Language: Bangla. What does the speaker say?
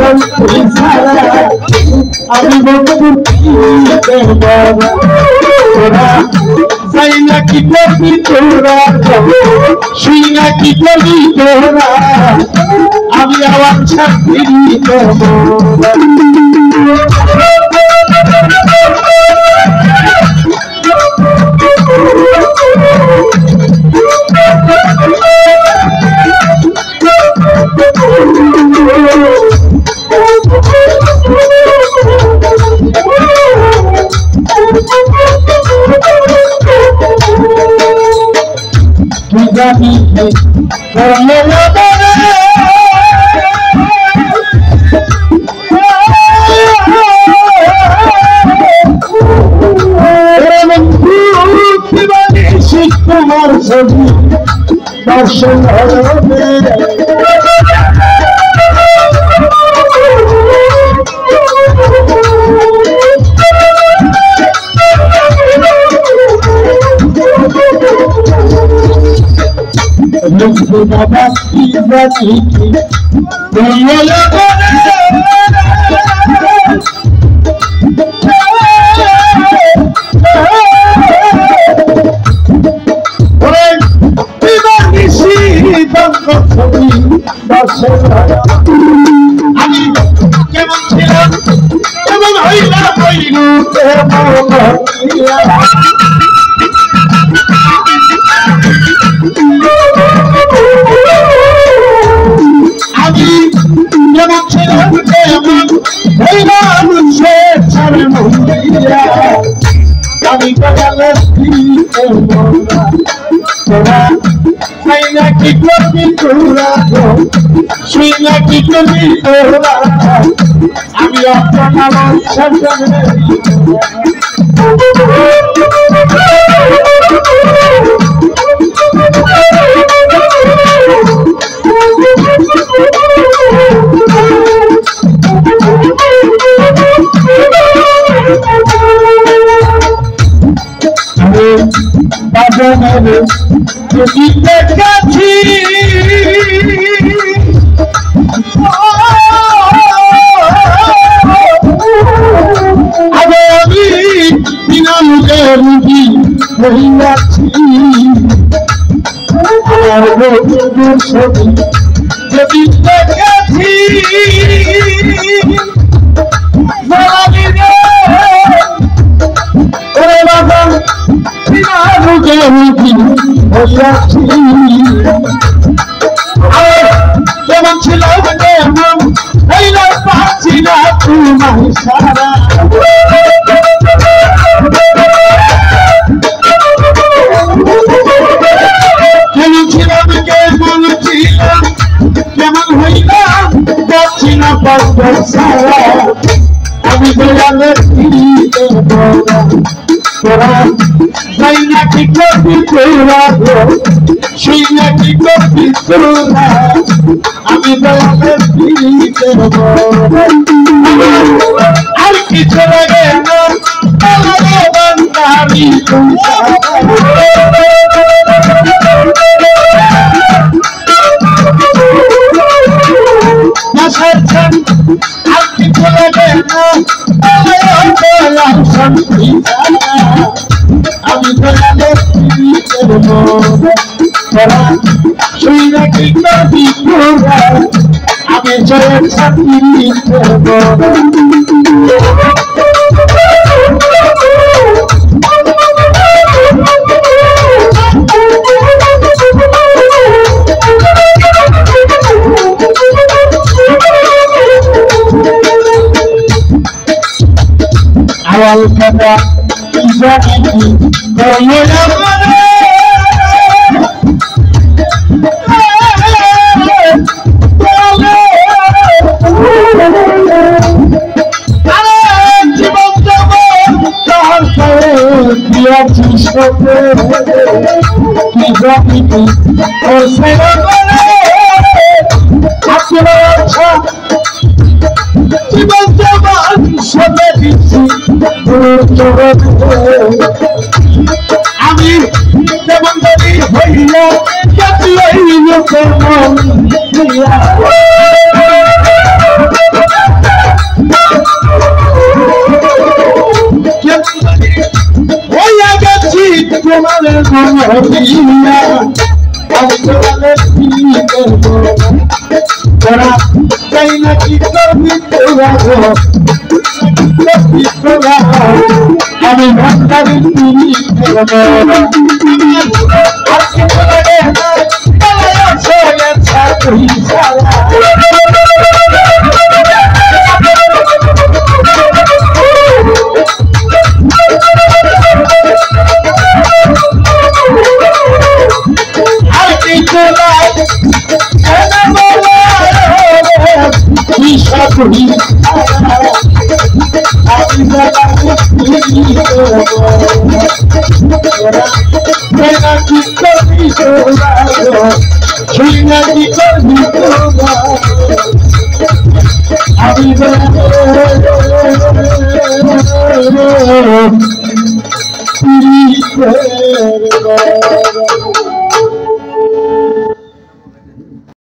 শান্তি ছাড়া আমি তোরা যাই না কি করবি তোরা শুই না কি করবি তোরা আমি আবার শান্তি তোমার ছবি দর্শন হবে বাবা কি জানি আমি কেমন ছিলাম কেমন হইলাম আমি কেমন ছিলাম কেমন হইলাম আমি কি করবি তোরা শুই না কি করবি তোরা আমি আপনার যদি দেখাচ্ছি আমি বিনা মুখে রুগী হইয়াছি যদি দেখাচ্ছি কেমন ছিল পাচ্ছি না তোমার সারা কেমন ছিলাম কেমন ছিলাম কেমন হইলাম পাচ্ছি না পাচ্ছি সারা আমি দয়ালের তোরা যাই না কি করবি তোরা সেই না কি করবি তোরা আমি দয়ালের আর কিছু লাগে না বান্দারি আর কিছু লাগে না শান্তি আমি তোরা শুই না কি করবি তোরা আমি জয়ের শান্তি আওয়াল কথা জানি আমি যেমন হইল তোমারে মহিলা আমি তোমারে তোরা তাই নাকি করবি তোরা আমি ভান্ডারি তুমি